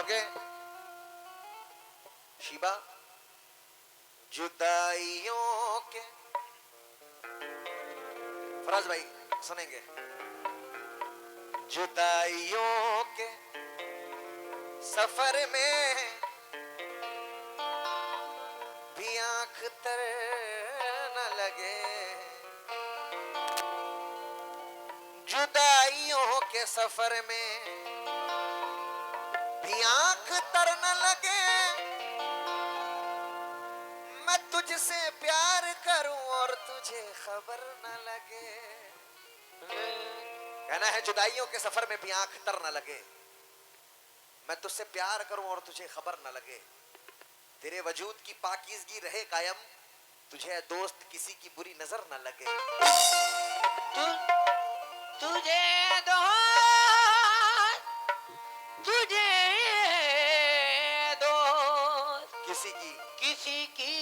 क्योंकि शिबा जुदाइयों के, फराज भाई सुनेंगे, जुदाइयों के सफर में भी आंख तर न लगे, जुदाइयों के सफर में भी आंख तर न लगे, मैं तुझसे प्यार करूं और तुझे खबर न लगे। कहना है जुदाइयों के सफर में भी आंख तर न लगे, मैं तुझसे प्यार करूं और तुझे खबर न लगे, तेरे वजूद की पाकीज़गी रहे कायम, तुझे दोस्त किसी की बुरी नजर न लगे। तुझे दोस्त किसी की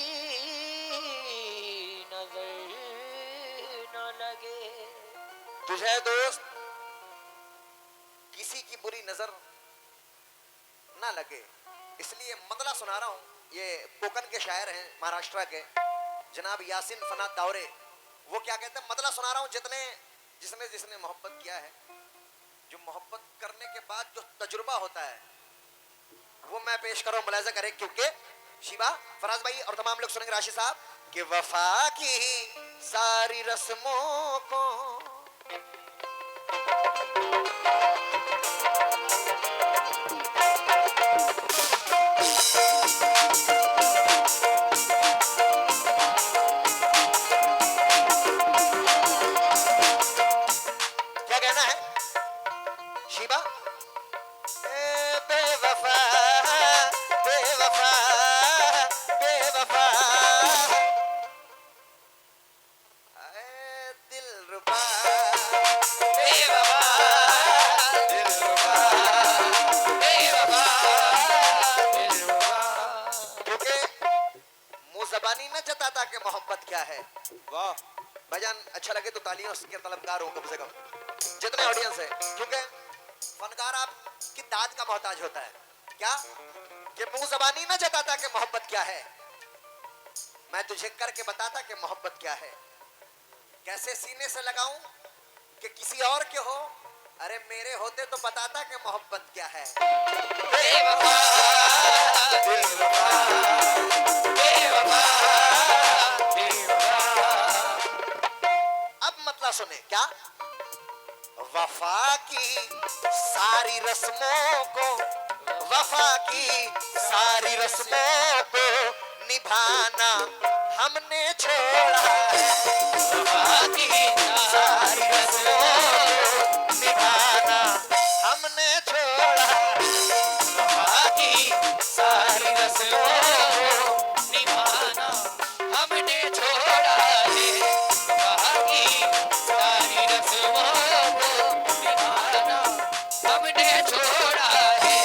नजर न लगे, तुझे दोस्त किसी की बुरी नजर ना लगे। इसलिए मतला सुना रहा हूं। ये कोकण के शायर हैं महाराष्ट्र के जनाब यासिन फनाद दावरे। वो क्या कहते हैं, मतला सुना रहा हूं, जिसने जिसने मोहब्बत किया है, जो मोहब्बत करने के बाद जो तजुर्बा होता है वो मैं पेश कर रहा हूं, मुलाहिजा करें। क्योंकि शिबा, फराज भाई और तमाम लोग सुनेंगे, राशि साहब, कि वफा की सारी रस्मों को मोहब्बत क्या है। वाह भाईजान, अच्छा लगे तो तालियों के तलबगार हो कम से कम जितने ऑडियंस है, क्योंकि फनकार आपकी दाद का मोहताज होता है। क्या कि मुंह ज़बानी न जताता कि मोहब्बत क्या है, मैं तुझे करके बताता कि मोहब्बत क्या है। कैसे सीने से लगाऊं कि किसी और के हो, अरे मेरे होते तो बताता कि मोहब्बत क्या है। बेवफा दिलरुबा, बेवफा सुने क्या, वफा की सारी रस्मों को, वफा की सारी रस्मों को निभाना हमने छोड़ा है। वफा की सारी रस्मों को निभाना हमने छोड़ा है। वफा की सारी रस्मों को निभाना हमने छोड़ा है। वफा की सारी रस्मों को निभाना हमने छोड़ा है।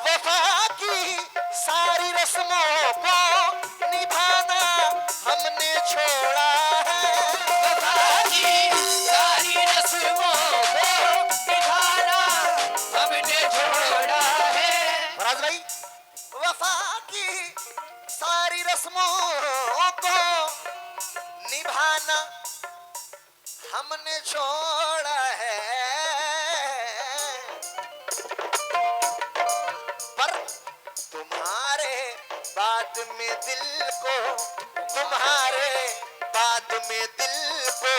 वफा की सारी रस्मों को निभाना हमने छोड़ा है। वफा की सारी रस्मों को निभाना हमने छोड़ा है। फराज भाई, वफा की सारी रस्मों को निभाना हमने छोड़ा है। पर तुम्हारे बाद में दिल को, तुम्हारे बाद में दिल को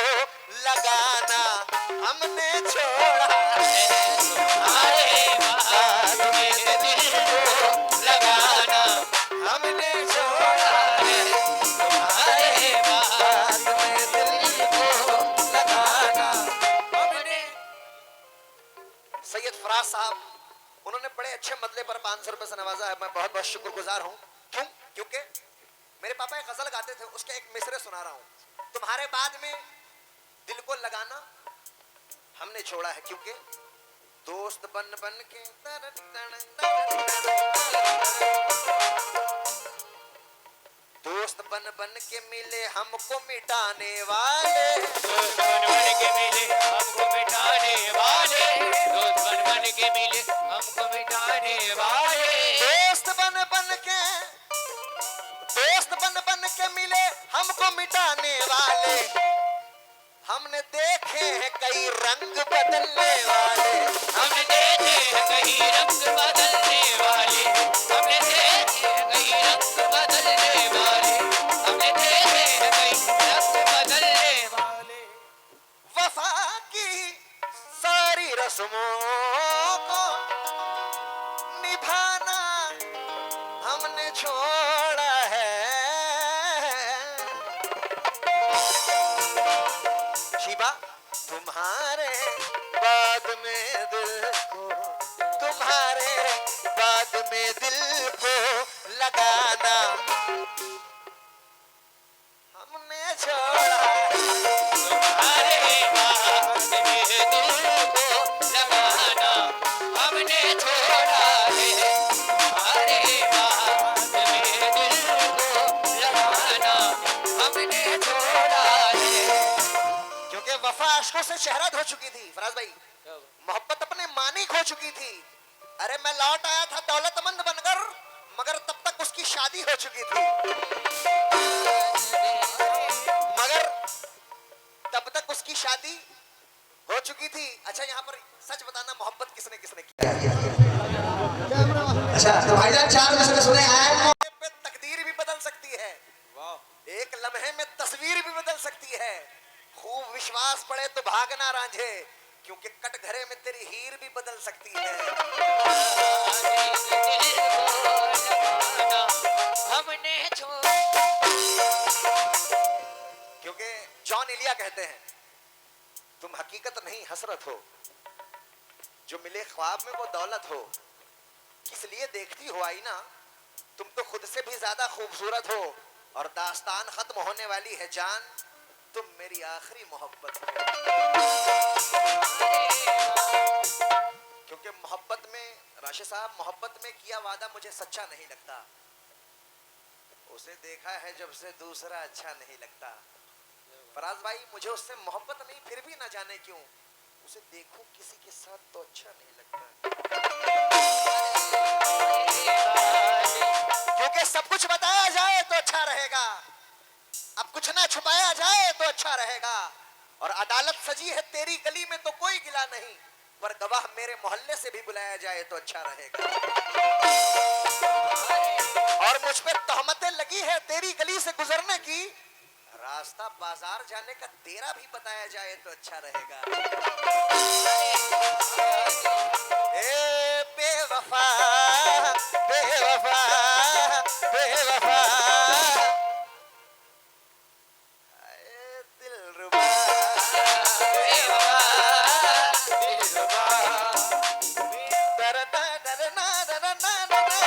लगाना हमने छोड़ा है। तुम्हारे बाद में दिल को लगाना हमने छोड़ा है। तुम्हारे बाद में दिल को लगाना हमने। सैयद फराज साहब, उन्होंने बड़े अच्छे मतले पर 500 रुपए से नवाजा है। मैं बहुत बहुत शुक्रगुजार हूँ। क्यों? क्योंकि मेरे पापा एक गजल गाते थे, उसके एक मिसरे सुना रहा हूँ। तुम्हारे बाद में दिल को लगाना हमने छोड़ा है, क्योंकि दोस्त बन बन के दोस्त बन बन के मिले हमको मिटाने वाले, दोस्त बन बन के मिले हमको मिटाने वाले, दोस्त बन बन के मिले हमको मिटाने वाले। वाले, हमने देखे हैं कई रंग बदलने वाले, हमने देखे हैं कहीं रंग बदलने वाले, हमने देखे हैं कहीं रंग बदलने वाले, हमने देखे हैं कहीं रंग बदलने वाले। वफा की सारी रस्मों को निभाना हमने छोड़ा है। शिवा तुम्हारे बाद में दिल को, तुम्हारे बाद में दिल को लगाना हमने छोड़ा है। तुम्हारे बाद में दिल को लगाना हमने छोड़ा है, तुम्हारे बाद में दिल को लगाना हमने छोड़ा है। क्योंकि वफा अश्कों से शहरत हो चुकी थी फराज भाई, मोहब्बत अपने मानी खो चुकी थी। अरे मैं लौट आया था दौलतमंद बनकर, मगर तब तक उसकी शादी हो चुकी थी, मगर तब तक उसकी शादी हो चुकी थी। अच्छा यहाँ पर सच बताना, मोहब्बत किसने किसने किया? अच्छा तो भाईजान चार मसले सुने हैं। पे तकदीर भी बदल सकती है, एक लम्हे में तस्वीर भी बदल सकती है। खूब विश्वास पड़े तो भागना रांझे, क्योंकि कटघरे में तेरी हीर भी बदल सकती है। हमने छोड़ा। क्योंकि जॉन इलिया कहते हैं तुम हकीकत नहीं हसरत हो, जो मिले ख्वाब में वो दौलत हो। किस लिए देखती हो आईना, तुम तो खुद से भी ज्यादा खूबसूरत हो, और दास्तान खत्म होने वाली है जान, तुम मेरी आखिरी मोहब्बत हो। क्योंकि मोहब्बत में राशिद साहब, मोहब्बत में किया वादा मुझे सच्चा नहीं लगता, उसे देखा है जब से दूसरा अच्छा नहीं लगता। फराज भाई मुझे उससे मोहब्बत नहीं, फिर भी ना जाने क्यों उसे देखूं किसी के साथ तो अच्छा नहीं लगता। क्योंकि सब कुछ बताया जाए तो अच्छा रहेगा, अब कुछ ना छुपाया जाए तो अच्छा रहेगा। और अदालत सजी है तेरी गली में तो कोई गिला नहीं, पर गवाह मेरे मोहल्ले से भी बुलाया जाए तो अच्छा रहेगा। और मुझ पे तहमतें लगी है तेरी गली से गुजरने की, रास्ता बाजार जाने का तेरा भी बताया जाए तो अच्छा रहेगा। ए बेवफा बेवफा बेवफा, ए दिलरुबा बेवफा दिलरुबा, दरदा दरना दरना दरना।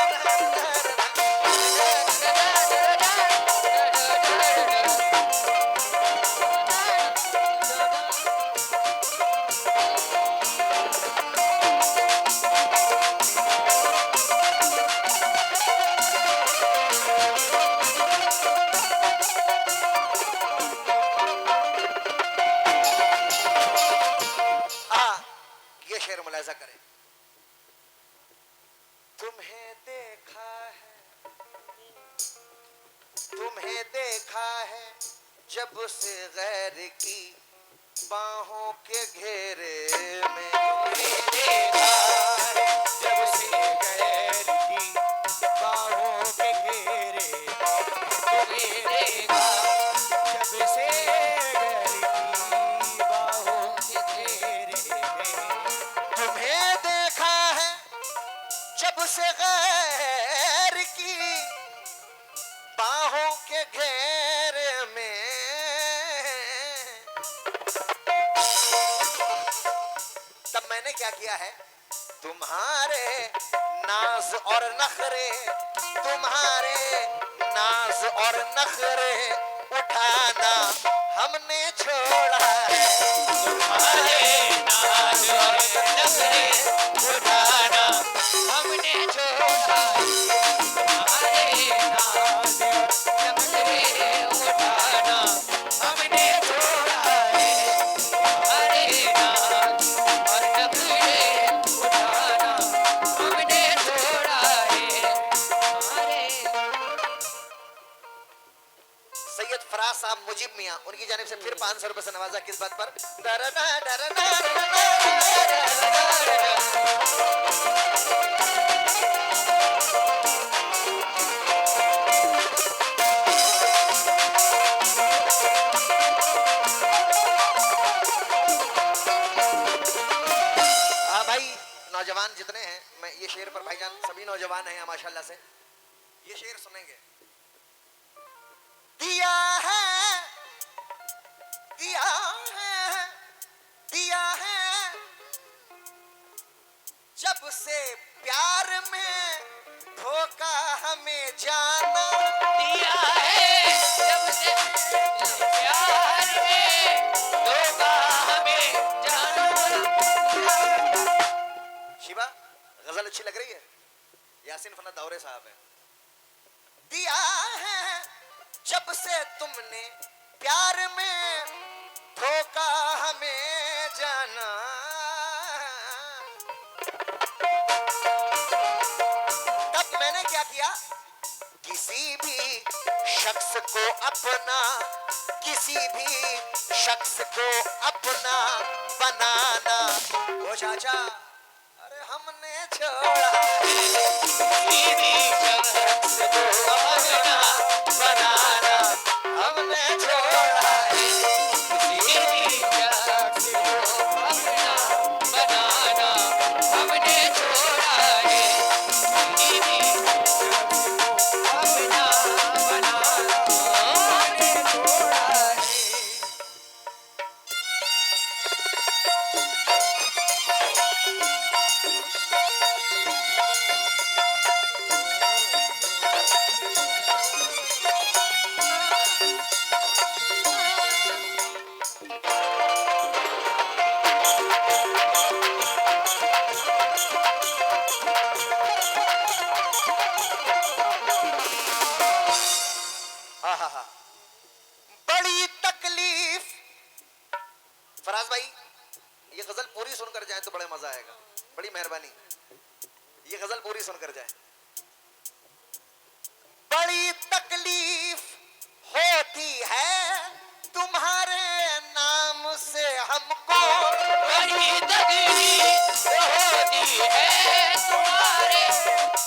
ये शेर मुलाजा करें। तुम्हें देखा है, तुम्हें देखा है जब से गैर की बाहों के घेरे में, देखा है जब से गैर की बाहों के घेरे में, तुम्हें देखा जब से गैर की बाहों के घेरे में, तुम्हें देखा है जब से गैर की बाहों के घेरे में, तब मैंने क्या किया है, तुम्हारे नाज और नखरे, तुम्हारे नाज और नखरे उठाना हमने छोड़ा है। तुम्हारे नाज और नखरे उठाना हमने छोड़ा है, तुम्हारे नाज और नखरे उठाना हमने छोड़ा है, तुम्हारे नाज और नखरे उठाना हमने छोड़ा है, हमारे। सैयद फराज साहब मुझे मुजीब मियाँ, उनकी जानिब से फिर 500 रुपए से नवाजा। किस बात पर? हाँ भाई, नौजवान जितने हैं, मैं ये शेर पर भाईजान सभी नौजवान हैं माशाल्लाह से, ये शेर सुनेंगे। दिया है, दिया है, दिया है, जब से प्यार में धोखा हमें जाना। दिया है जब से प्यार में धोखा हमें जाना। शिवा, गजल अच्छी लग रही है? यासीन फना दावरे साहब है। दिया है जब से तुमने प्यार में धोखा हमें जाना, तब मैंने क्या किया, किसी भी शख्स को अपना, किसी भी शख्स को अपना बनाना। ओ चाचा, अरे हमने छोड़ा बीवी शख्स को अपना बनाना, हमने छोड़ा है। बीवी शख्स को अपना बनाना हमने छोड़ा है। बीवी शख्स को अपना बनाना हमने छोड़ा है। आहा, बड़ी तकलीफ। फराज भाई, ये गजल पूरी सुनकर जाए तो बड़ा मजा आएगा, बड़ी मेहरबानी, ये गजल पूरी सुनकर जाए। बड़ी तकलीफ होती है तुम्हारे नाम से हमको, बड़ी तकलीफ होती है तुम्हारे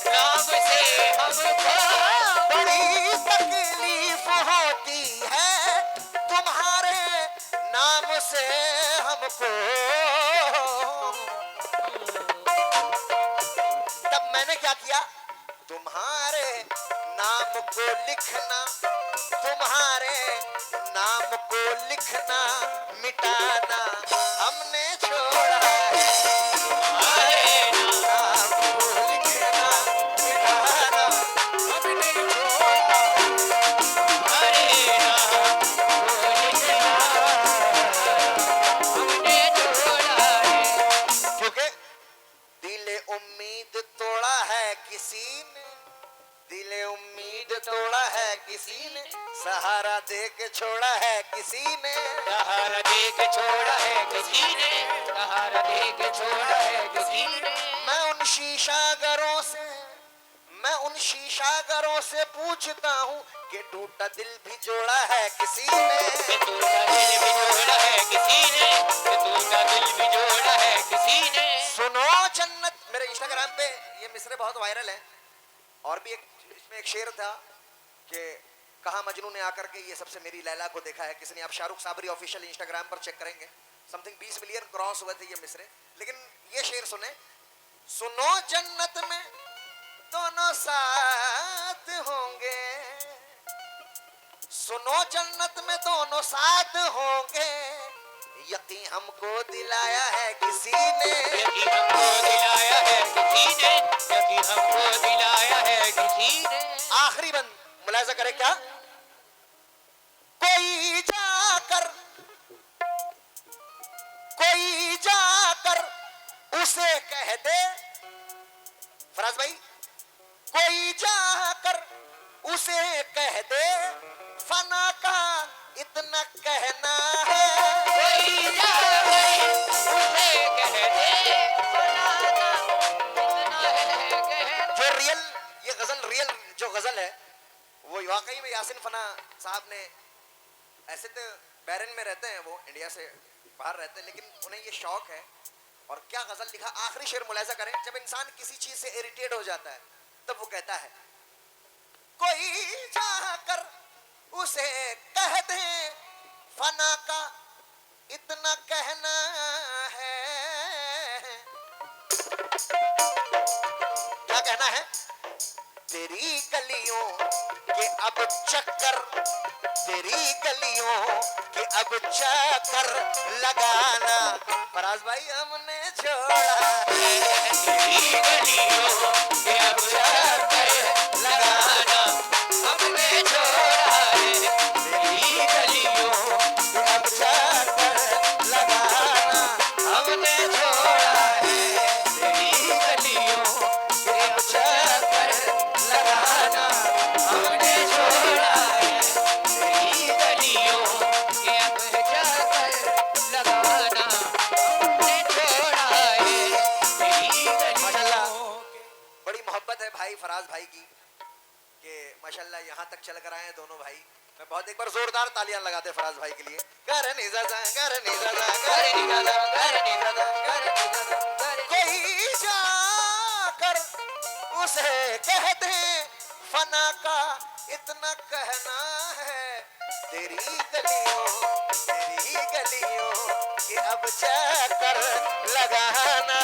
नाम से हमको। बड़ी तकलीफ होती है तुम्हारे नाम से हमको। तब मैंने क्या किया, तुम्हारे नाम को लिखना, तुम्हारे नाम को लिखना मिटाना हमने छोड़ा है। तुम्हारे नाम को लिखना मिटाना हमने छोड़ा है। तुम्हारे नाम को लिखना हमने छोड़ा है। क्योंकि दिले उम्मीद तोड़ा है किसी ने, दिले उम्मीद तोड़ा है किसी ने, सहारा दे के छोड़ा है किसी ने। सहारा दे के छोड़ा है किसी ने, सहारा दे के छोड़ा है किसी ने। मैं उन शीशागरों से, मैं उन शीशागरों से पूछता हूँ कि टूटा दिल भी जोड़ा है किसी ने। कि टूटा दिल भी जोड़ा है किसी ने, कि टूटा दिल भी जोड़ा है किसी ने। सुनो जन्नत, मेरे इंस्टाग्राम पे ये मिसरे बहुत वायरल है, और भी एक इसमें एक शेर था कि कहा मजनू ने आकर के ये सबसे मेरी लैला को देखा है किसने। आप शाहरुख साबरी ऑफिशियल इंस्टाग्राम पर चेक करेंगे, समथिंग 20 मिलियन क्रॉस हुए थे ये मिसरे। लेकिन ये शेर सुने, सुनो जन्नत में दोनों साथ होंगे, सुनो जन्नत में दोनों साथ होंगे, यकीन हमको दिलाया है किसी ने। यकीन हमको दिलाया है किसी ने, यकीन हमको दिलाया है किसी ने। आखिरी बंद मुलाजा करे क्या, कोई जाकर, कोई जाकर उसे कह दे, फराज भाई, कोई जाकर उसे कह दे फना का इतना कहना है। कोई जाकर उसे कह दे बनाना इतना है कहना। जो रियल, ये गजल रियल जो गजल है वो वाकई में यासिन फना साहब ने ऐसे तो बैरन में रहते हैं, वो इंडिया से बाहर रहते हैं, लेकिन उन्हें ये शौक है। और क्या गजल लिखा, आखिरी शेर मुलाहिजा करें। जब इंसान किसी चीज से इरिटेट हो जाता है तब वो कहता है, कोई जाकर उसे कह दे फना का इतना कहना है। क्या कहना है? तेरी गलियों के अब चक्कर, तेरी गलियों के अब चक्कर लगाना फराज भाई हमने छोड़ा है। तेरी गलियों के अब चक्कर लगाना हमने छोड़ा है। तेरी गलियों के अब चक्कर लगाना हमने छोड़ा है। तेरी गलियों के अब चक्कर लगाना हमने छोड़ा है। तेरी गलियों के अब चक्कर लगाना हमने छोड़ा है। तेरी माशाल्लाह, गलियों बड़ी मोहब्बत है भाई फराज भाई की कि माशाल्लाह यहाँ तक चल कर आए हैं दोनों भाई। मैं बहुत एक बार जोरदार तालियां लगाते फराज भाई के लिए। कर निज़ाज़ा, कर निज़ाज़ा, कर निज़ाज़ा, कर निज़ाज़ा, कर निज़ाज़ा। कोई जाकर उसे कह दे फना का इतना कहना है। तेरी गलियों के अब चक्कर लगाना